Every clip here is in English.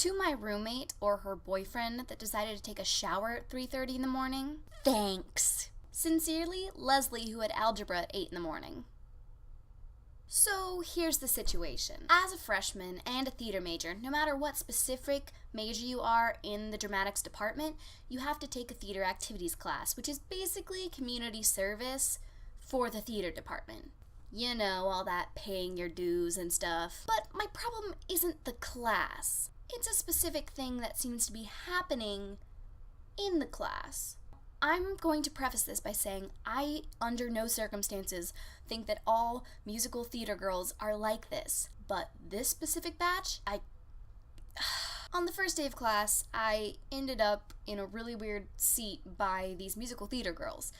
To my roommate or her boyfriend that decided to take a shower at 3:30 in the morning, thanks. Sincerely, Leslie, who had algebra at 8 in the morning. So here's the situation. As a freshman and a theater major, no matter what specific major you are in the dramatics department, you have to take a theater activities class, which is basically community service for the theater department. You know, all that paying your dues and stuff. But my problem isn't the class. It's a specific thing that seems to be happening in the class. I'm going to preface this by saying I, under no circumstances, think that all musical theater girls are like this. But this specific batch, on the first day of class, I ended up in a really weird seat by these musical theater girls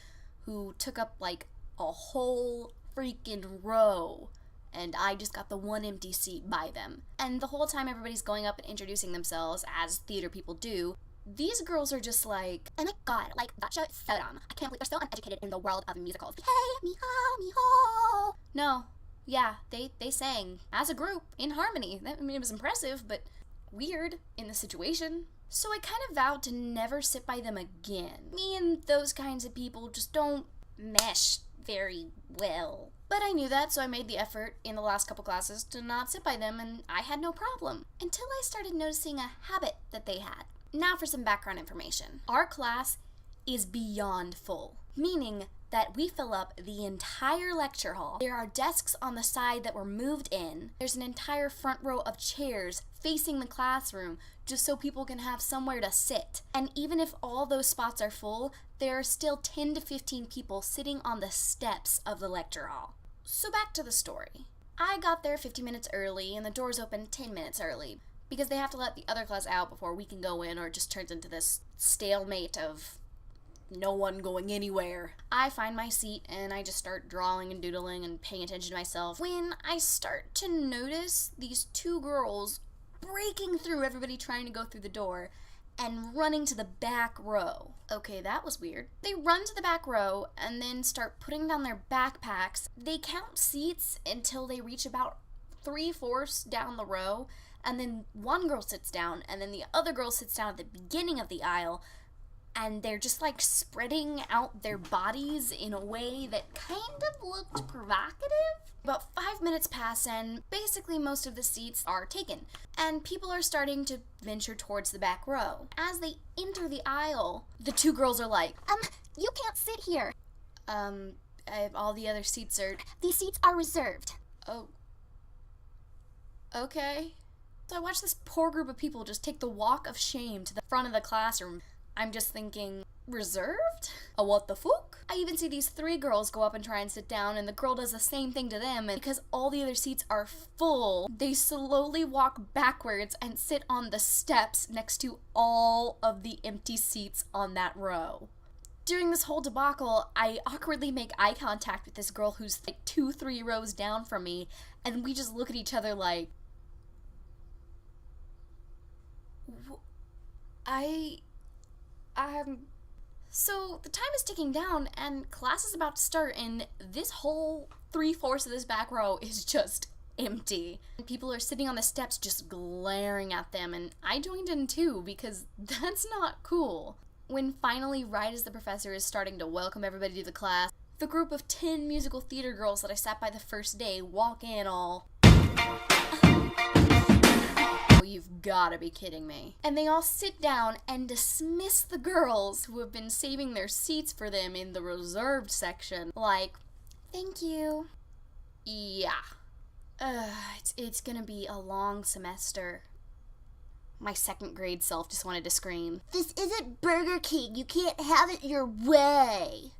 who took up like a whole freaking row. And I just got the one empty seat by them. And the whole time everybody's going up and introducing themselves, as theater people do, these girls are just like, oh my god, like, that show is so dumb. I can't believe they're so uneducated in the world of musicals. Hey, miho, miho. No, yeah, they sang as a group, in harmony. I mean, it was impressive, but weird in the situation. So I kind of vowed to never sit by them again. Me and those kinds of people just don't mesh very well. But I knew that, so I made the effort in the last couple classes to not sit by them, and I had no problem. Until I started noticing a habit that they had. Now for some background information. Our class is beyond full, meaning that we fill up the entire lecture hall. There are desks on the side that were moved in. There's an entire front row of chairs facing the classroom just so people can have somewhere to sit. And even if all those spots are full, there are still 10 to 15 people sitting on the steps of the lecture hall. So back to the story. I got there 50 minutes early and the doors opened 10 minutes early, because they have to let the other class out before we can go in, or it just turns into this stalemate of no one going anywhere. I find my seat and I just start drawing and doodling and paying attention to myself when I start to notice these two girls breaking through everybody trying to go through the door and running to the back row. Okay, that was weird. They run to the back row and then start putting down their backpacks. They count seats until they reach about 3/4 down the row, and then one girl sits down, and then the other girl sits down at the beginning of the aisle, and they're just like spreading out their bodies in a way that kind of looked provocative. About 5 minutes pass, and basically most of the seats are taken, and people are starting to venture towards the back row. As they enter the aisle, the two girls are like, you can't sit here. All the other seats are... These seats are reserved. Oh. Okay. So I watched this poor group of people just take the walk of shame to the front of the classroom. I'm just thinking, reserved? What the fuck? I even see these 3 girls go up and try and sit down, and the girl does the same thing to them, and because all the other seats are full, they slowly walk backwards and sit on the steps next to all of the empty seats on that row. During this whole debacle, I awkwardly make eye contact with this girl who's like 2-3 rows down from me, and we just look at each other like, So the time is ticking down and class is about to start, and this whole 3/4 of this back row is just empty. People are sitting on the steps just glaring at them, and I joined in too because that's not cool. When finally, right as the professor is starting to welcome everybody to the class, the group of 10 musical theater girls that I sat by the first day walk in all... You've gotta be kidding me. And they all sit down and dismiss the girls who have been saving their seats for them in the reserved section. Like, thank you. Yeah. It's gonna be a long semester. My 2nd grade self just wanted to scream, "This isn't Burger King. You can't have it your way."